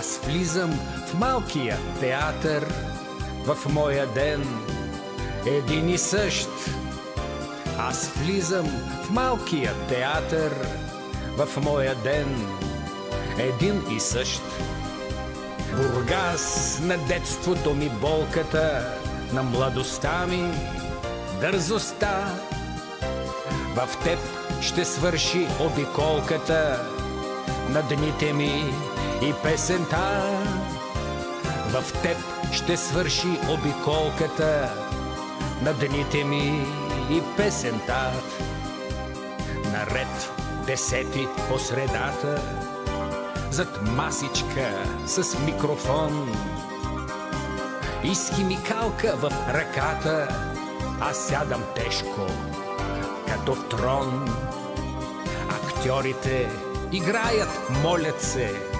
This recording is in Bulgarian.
Аз влизам в малкия театър, в моя ден един и същ. Аз влизам в малкия театър, в моя ден един и същ. Бургас на детството ми болката, на младостта ми дързостта. В теб ще свърши обиколката на дните ми и песента. В теб ще свърши обиколката на дните ми и песента. Наред десети по средата, зад масичка с микрофон и с химикалка в ръката, аз сядам тежко, като в трон. Актьорите играят, молят се,